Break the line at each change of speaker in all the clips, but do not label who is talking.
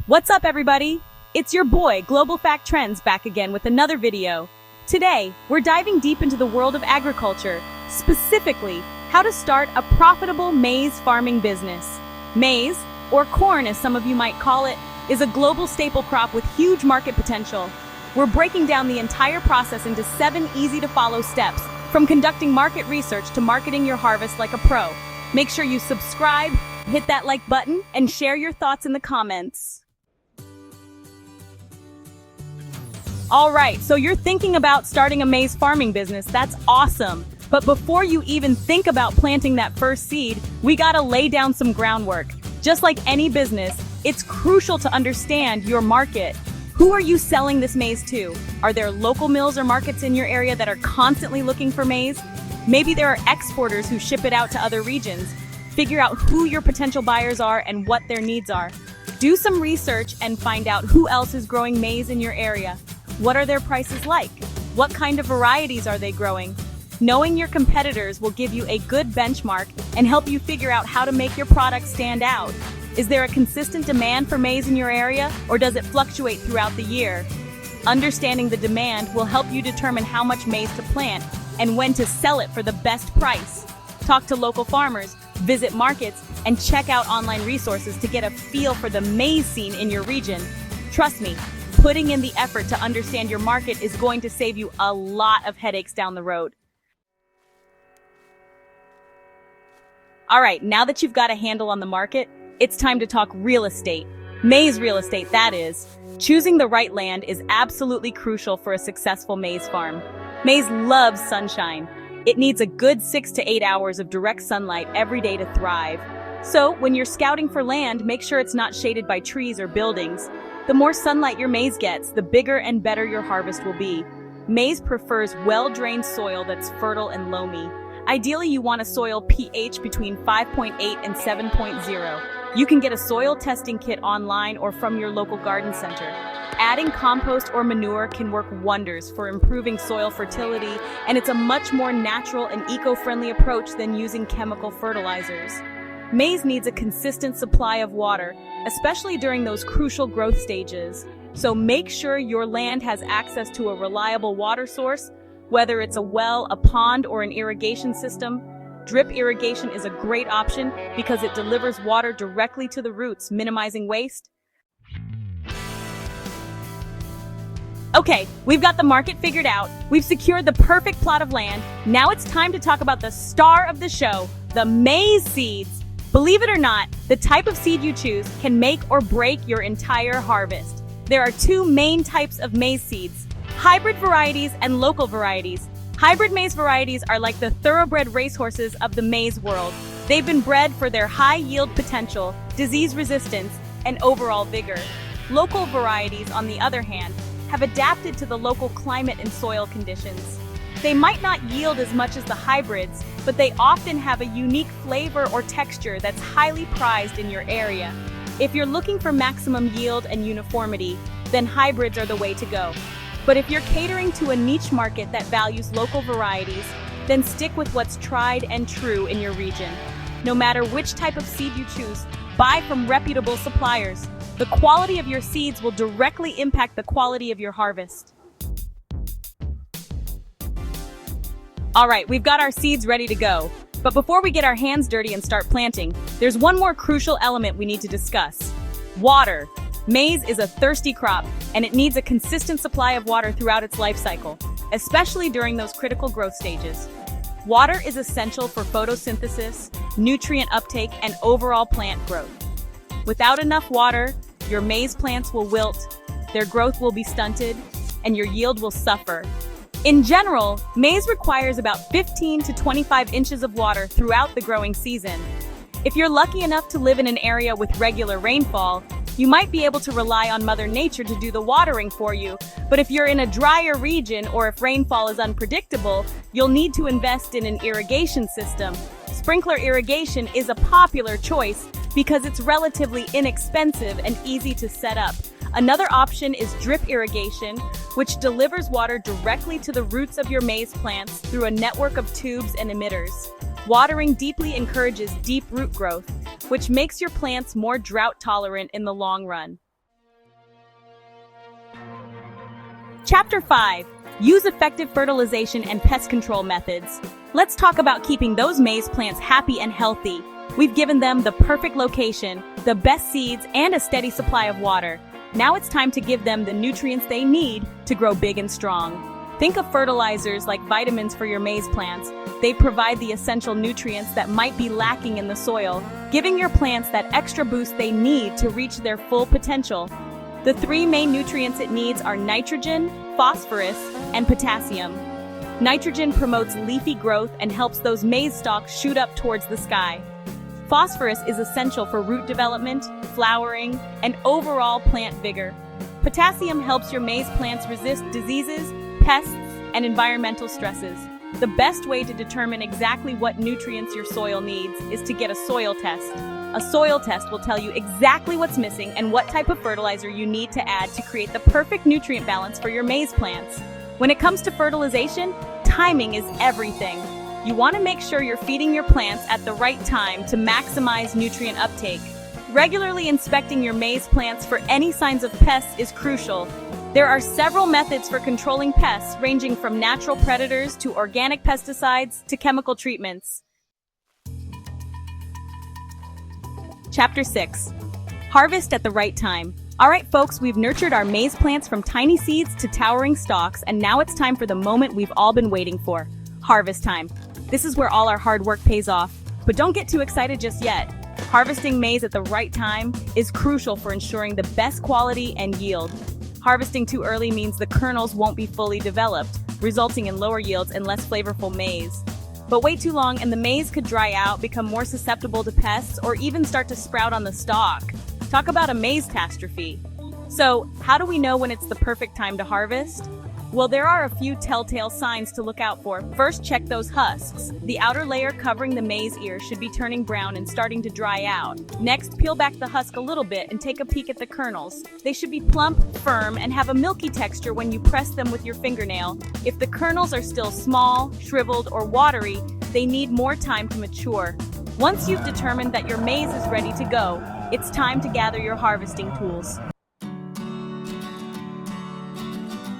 What's up, everybody? It's your boy, Global Fact Trends, back again with another video. Today, we're diving deep into the world of agriculture, specifically how to start a profitable maize farming business. Maize, or corn as some of you might call it, is a global staple crop with huge market potential. We're breaking down the entire process into 7 easy-to-follow steps, from conducting market research to marketing your harvest like a pro. Make sure you subscribe, hit that like button, and share your thoughts in the comments. Alright, so you're thinking about starting a maize farming business. That's awesome. But before you even think about planting that first seed, we gotta lay down some groundwork. Just like any business, it's crucial to understand your market. Who are you selling this maize to? Are there local mills or markets in your area that are constantly looking for maize? Maybe there are exporters who ship it out to other regions. Figure out who your potential buyers are and what their needs are. Do some research and find out who else is growing maize in your area. What are their prices like? What kind of varieties are they growing? Knowing your competitors will give you a good benchmark and help you figure out how to make your product stand out. Is there a consistent demand for maize in your area, or does it fluctuate throughout the year? Understanding the demand will help you determine how much maize to plant and when to sell it for the best price. Talk to local farmers, visit markets, and check out online resources to get a feel for the maize scene in your region. Trust me, putting in the effort to understand your market is going to save you a lot of headaches down the road. Alright, now that you've got a handle on the market, it's time to talk real estate. Maize real estate, that is. Choosing the right land is absolutely crucial for a successful maize farm. Maize loves sunshine. It needs a good 6 to 8 hours of direct sunlight every day to thrive. So, when you're scouting for land, make sure it's not shaded by trees or buildings. The more sunlight your maize gets, the bigger and better your harvest will be. Maize prefers well-drained soil that's fertile and loamy. Ideally, you want a soil pH between 5.8 and 7.0. You can get a soil testing kit online or from your local garden center. Adding compost or manure can work wonders for improving soil fertility, and it's a much more natural and eco-friendly approach than using chemical fertilizers. Maize needs a consistent supply of water, especially during those crucial growth stages. So make sure your land has access to a reliable water source, whether it's a well, a pond, or an irrigation system. Drip irrigation is a great option because it delivers water directly to the roots, minimizing waste. Okay, we've got the market figured out. We've secured the perfect plot of land. Now it's time to talk about the star of the show, the maize seeds. Believe it or not, the type of seed you choose can make or break your entire harvest. There are 2 main types of maize seeds: hybrid varieties and local varieties. Hybrid maize varieties are like the thoroughbred racehorses of the maize world. They've been bred for their high yield potential, disease resistance, and overall vigor. Local varieties, on the other hand, have adapted to the local climate and soil conditions. They might not yield as much as the hybrids, but they often have a unique flavor or texture that's highly prized in your area. If you're looking for maximum yield and uniformity, then hybrids are the way to go. But if you're catering to a niche market that values local varieties, then stick with what's tried and true in your region. No matter which type of seed you choose, buy from reputable suppliers. The quality of your seeds will directly impact the quality of your harvest. Alright, we've got our seeds ready to go. But before we get our hands dirty and start planting, there's one more crucial element we need to discuss: water. Maize is a thirsty crop, and it needs a consistent supply of water throughout its life cycle, especially during those critical growth stages. Water is essential for photosynthesis, nutrient uptake, and overall plant growth. Without enough water, your maize plants will wilt, their growth will be stunted, and your yield will suffer. In general, maize requires about 15 to 25 inches of water throughout the growing season. If you're lucky enough to live in an area with regular rainfall, you might be able to rely on Mother Nature to do the watering for you, but if you're in a drier region or if rainfall is unpredictable, you'll need to invest in an irrigation system. Sprinkler irrigation is a popular choice because it's relatively inexpensive and easy to set up. Another option is drip irrigation, which delivers water directly to the roots of your maize plants through a network of tubes and emitters. Watering deeply encourages deep root growth, which makes your plants more drought tolerant in the long run. Chapter 5. Use effective fertilization and pest control methods. Let's talk about keeping those maize plants happy and healthy. We've given them the perfect location, the best seeds, and a steady supply of water. Now it's time to give them the nutrients they need to grow big and strong. Think of fertilizers like vitamins for your maize plants. They provide the essential nutrients that might be lacking in the soil, giving your plants that extra boost they need to reach their full potential. The 3 main nutrients it needs are nitrogen, phosphorus, and potassium. Nitrogen promotes leafy growth and helps those maize stalks shoot up towards the sky. Phosphorus is essential for root development, flowering, and overall plant vigor. Potassium helps your maize plants resist diseases, pests, and environmental stresses. The best way to determine exactly what nutrients your soil needs is to get a soil test. A soil test will tell you exactly what's missing and what type of fertilizer you need to add to create the perfect nutrient balance for your maize plants. When it comes to fertilization, timing is everything. You want to make sure you're feeding your plants at the right time to maximize nutrient uptake. Regularly inspecting your maize plants for any signs of pests is crucial. There are several methods for controlling pests, ranging from natural predators to organic pesticides to chemical treatments. Chapter 6. Harvest at the right time. Alright folks, we've nurtured our maize plants from tiny seeds to towering stalks, and now it's time for the moment we've all been waiting for. Harvest time. This is where all our hard work pays off. But don't get too excited just yet. Harvesting maize at the right time is crucial for ensuring the best quality and yield. Harvesting too early means the kernels won't be fully developed, resulting in lower yields and less flavorful maize. But wait too long and the maize could dry out, become more susceptible to pests, or even start to sprout on the stalk. Talk about a maize catastrophe. So, how do we know when it's the perfect time to harvest? Well, there are a few telltale signs to look out for. First, check those husks. The outer layer covering the maize ear should be turning brown and starting to dry out. Next, peel back the husk a little bit and take a peek at the kernels. They should be plump, firm, and have a milky texture when you press them with your fingernail. If the kernels are still small, shriveled, or watery, they need more time to mature. Once you've determined that your maize is ready to go, it's time to gather your harvesting tools.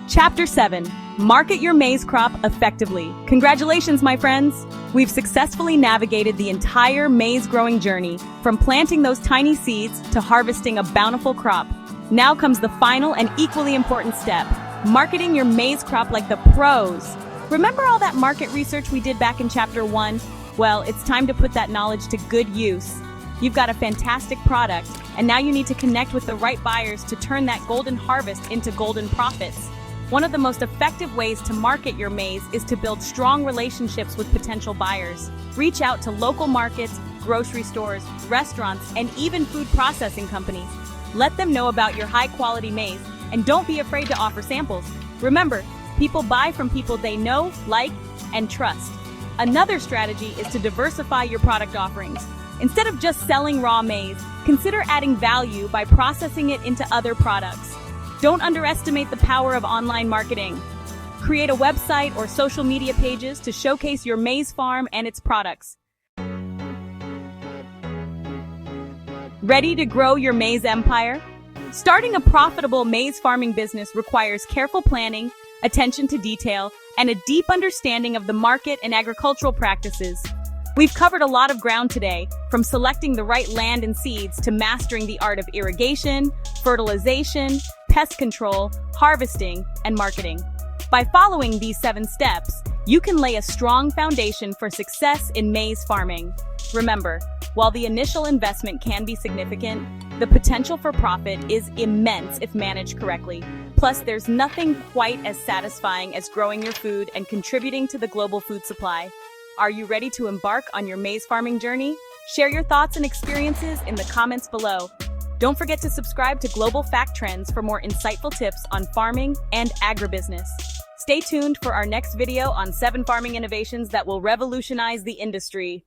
Chapter 7. Market your maize crop effectively. Congratulations, my friends! We've successfully navigated the entire maize growing journey, from planting those tiny seeds to harvesting a bountiful crop. Now comes the final and equally important step, marketing your maize crop like the pros. Remember all that market research we did back in Chapter 1? Well, it's time to put that knowledge to good use. You've got a fantastic product, and now you need to connect with the right buyers to turn that golden harvest into golden profits. One of the most effective ways to market your maize is to build strong relationships with potential buyers. Reach out to local markets, grocery stores, restaurants, and even food processing companies. Let them know about your high-quality maize, and don't be afraid to offer samples. Remember, people buy from people they know, like, and trust. Another strategy is to diversify your product offerings. Instead of just selling raw maize, consider adding value by processing it into other products. Don't underestimate the power of online marketing. Create a website or social media pages to showcase your maize farm and its products. Ready to grow your maize empire? Starting a profitable maize farming business requires careful planning, attention to detail, and a deep understanding of the market and agricultural practices. We've covered a lot of ground today, from selecting the right land and seeds to mastering the art of irrigation, fertilization, pest control, harvesting, and marketing. By following these 7 steps, you can lay a strong foundation for success in maize farming. Remember, while the initial investment can be significant, the potential for profit is immense if managed correctly. Plus, there's nothing quite as satisfying as growing your food and contributing to the global food supply. Are you ready to embark on your maize farming journey? Share your thoughts and experiences in the comments below. Don't forget to subscribe to Global Fact Trends for more insightful tips on farming and agribusiness. Stay tuned for our next video on 7 farming innovations that will revolutionize the industry.